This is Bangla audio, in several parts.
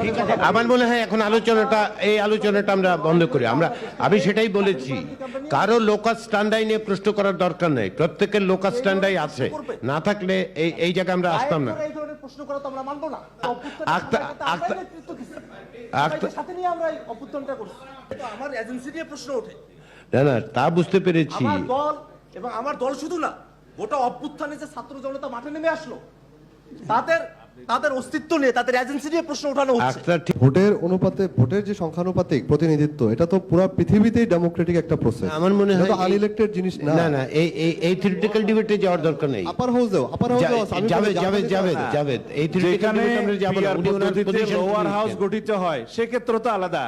ঠিক আছে, আমার মনে হয় এখন এই আলোচনাটা আমরা বন্ধ করি। আমি সেটাই বলেছি, কারো লোকাল স্ট্যান্ডাই নিয়ে প্রশ্ন করার দরকার নেই। প্রত্যেকের লোকাল স্ট্যান্ডাই আছে, না থাকলে এই জায়গায় আমরা আসতাম না। এই ধরনের প্রশ্ন করা তো আমরা মানবো না। সাথে নিয়ে আমরা অভ্যুত্থানটা করছি, আমার এজেন্সি নিয়ে প্রশ্ন ওঠে। না তা বুঝতে পেরেছি। আমার দল এবং আমার দল শুধু না, গোটা অভ্যুত্থানে যে ছাত্র জনতা মাঠে নেমে আসলো, তাদের অস্তিত্ব নিয়ে, তাদের এজেন্সি নিয়ে প্রশ্ন ওঠানো হচ্ছে। ভোটের অনুপাতে, ভোটের যে সংখ্যানুপাতিক প্রতিনিধিত্ব, এটা তো পুরো পৃথিবীতেই ডেমোক্রেটিক একটা প্রসেস। আমার মনে হয় আনইলেক্টেড জিনিস না। না এই থিওরিটিক্যাল ডিবেটে যাওয়ার দরকার নেই। আপার হাউসেও জাভেদ এই থিওরিটিক্যাল ডিবেটে আমরা যাব না। উনি ওনার পজিশন লোয়ার হাউস গঠিত হয়, সেক্ষেত্রে তো আলাদা।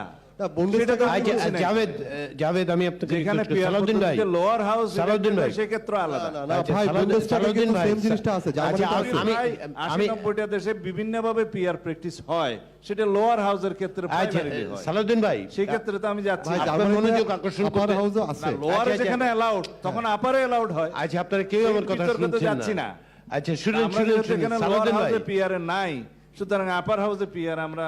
জাভেদ আমি আপনাকে যেখানে সালাউদ্দিন ভাই, লোয়ার হাউস সালাউদ্দিন ভাই, সেক্ষেত্রে আলাদা। সালাউদ্দিন ভাই, সেম জিনিসটা আছে। আমি 90টা দেশে বিভিন্ন ভাবে পিআর প্র্যাকটিস হয়, সেটা লোয়ার হাউসের ক্ষেত্রে প্রাইমারিলি হয়। সালাউদ্দিন ভাই, সেই ক্ষেত্রে তো আমি যাচ্ছি। আপনার মনোযোগ আকর্ষণ আপার করতে হাউসও আছে। লোয়ারে যেখানে অ্যালাউড, তখন আপারে অ্যালাউড হয়। আচ্ছা, আপনারা কেউ আমার কথা শুনছেন যাচ্ছি না। না। আচ্ছা শুনুন, সালাউদ্দিন ভাই, পিআর নাই, সুতরাং আপার হাউসে পিআর আমরা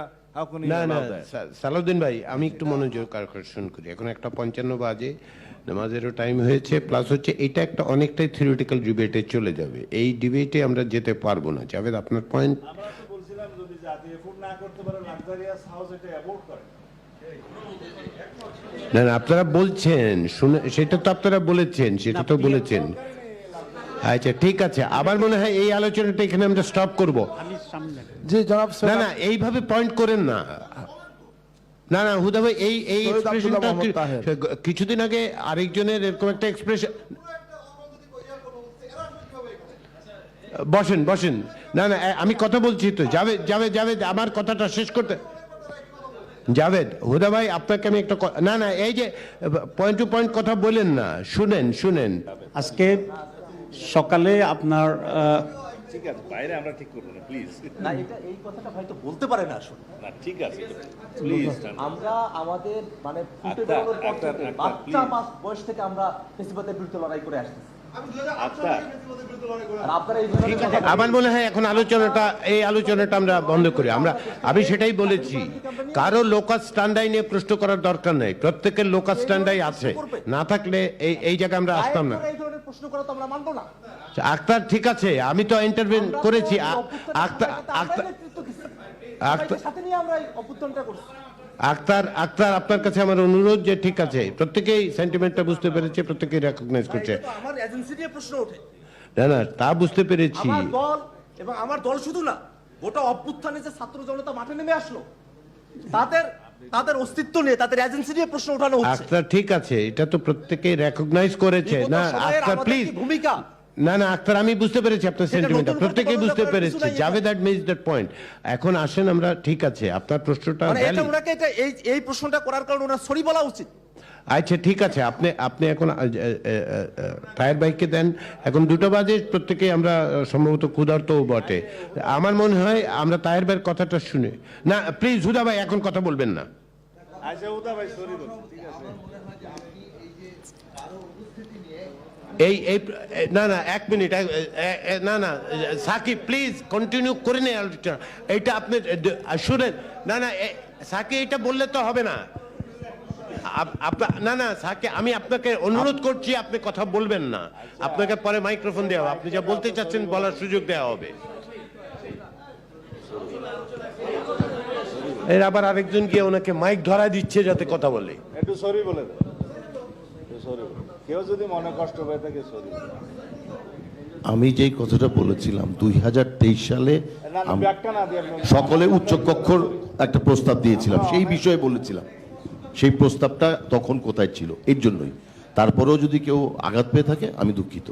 সালাউদ্দিন ভাই, আমি একটু মনোযোগ আকর্ষণ করি। এখন 1:55 বাজে, নামাজেরও টাইম হয়েছে, প্লাস হচ্ছে এটা একটা অনেকটাই থিওরিটিক্যাল ডিবেটে চলে যাবে। এই ডিবেটে আমরা যেতে পারবো না। জাভেদ, আপনার পয়েন্ট। না আপনারা বলছেন, শুনে সেটা তো আপনারা বলেছেন, আচ্ছা ঠিক আছে। আবার মনে হয় এই আলোচনাটা এখানে আমরা স্টপ করব। না এইভাবে পয়েন্ট করেন না। না হুদা ভাই, এই এক্সপ্রেশনটা কিছুদিন আগে আরেকজনের এরকম একটা এক্সপ্রেশন। বসেন। না আমি কথা বলছি তো। জাভেদ আমার কথাটা শেষ করতে। জাভেদ, হুদা ভাই, আপনাকে আমি একটা না এই যে পয়েন্ট টু পয়েন্ট কথা বলেন না, শুনেন। আজকে সকালে আপনার ঠিক আছে, বাইরে আমরা ঠিক করব না, প্লিজ। না, এই কথাটা হয়তো বলতে পারে না আসলে। না ঠিক আছে, প্লিজ। আমরা আমাদের মানে ফুটে বেরোনোর পর থেকে, বাচ্চা বয়স থেকে আমরা ফেসিবাদের বিরুদ্ধে লড়াই করে আসতেছি। আমার মনে হয় এখন এই আলোচনাটা আমরা বন্ধ করি। আমি সেটাই বলেছি, কারো লোকাল স্ট্যান্ডাই নিয়ে প্রশ্ন করার দরকার নেই। প্রত্যেকের লোকাল স্ট্যান্ডাই আছে, না থাকলে এই জায়গায় আমরা আসতাম না। এই ধরনের প্রশ্ন করা তো আমরা মানবো না। আক্তার, ঠিক আছে, আমি তো ইন্টারভিউ করেছি। সাথে নিয়ে আমরা অভ্যুত্থানটা করছি। আক্তার, আপনার কাছে আমার অনুরোধ যে ঠিক আছে, প্রত্যেকেই সেন্টিমেন্টটা বুঝতে পেরেছে, প্রত্যেকেই রেকগনাইজ করছে। আমার এজেন্সি নিয়ে প্রশ্ন ওঠে। না তা বুঝতে পেরেছি। আমার দল এবং আমার দল শুধু না, গোটা অভ্যুত্থানে যে ছাত্র জনতা মাঠে নেমে আসলো, তাদের অস্তিত্ব নিয়ে, তাদের এজেন্সি নিয়ে প্রশ্ন ওঠানো হচ্ছে। আক্তার, ঠিক আছে, এটা তো প্রত্যেকেই রেকগনাইজ করেছে। না আক্তার প্লিজ, ভূমিকা। না আক্তার, আমি বুঝতে পেরেছি আপনার সেন্টিমেন্টটা, প্রত্যেকেই বুঝতে পেরেছে। Javed that means that point. এখন আসেন আমরা, ঠিক আছে, আপনার প্রশ্নটা এই প্রশ্নটা করার কারণে ওনার সরি বলা উচিত। আচ্ছা ঠিক আছে, আপনি এখন টায়ার বাইককে দেন। এখন 2টা বাজে, প্রত্যেকেই আমরা সম্ভবত ক্ষুধার্তও বটে। আমার মনে হয় আমরা টায়ার বাইয়ের কথাটা শুনে, না প্লিজ হুদা ভাই এখন কথা বলবেন না। আচ্ছা হুদা ভাই, সরি বলছি, ঠিক আছে। না 1 মিনিট, না সাকিব প্লিজ কন্টিনিউ করে নেই আলোচনা। এইটা আপনি শুনেন। না সাকিব, এটা বললে তো হবে না। না সাকিব, আমি আপনাকে অনুরোধ করছি, আপনি কথা বলবেন না। আপনাকে পরে মাইক্রোফোন দেওয়া হবে, আপনি যা বলতে চাচ্ছেন বলার সুযোগ দেওয়া হবে। এর আবার আরেকজন গিয়ে ওনাকে মাইক ধরা দিচ্ছে যাতে কথা বলে। একটু সরি বলে দেন, কেউ যদি মনে কষ্ট হয়ে থাকে সরি। আমি যেই কথাটা বলেছিলাম 2023 সালে সকলে উচ্চকক্ষর একটা প্রস্তাব দিয়েছিলাম, সেই বিষয়ে বলেছিলাম। সেই প্রস্তাবটা তখন কোথায় ছিল, এর জন্যই। তারপরেও যদি কেউ আঘাত পেয়ে থাকে, আমি দুঃখিত।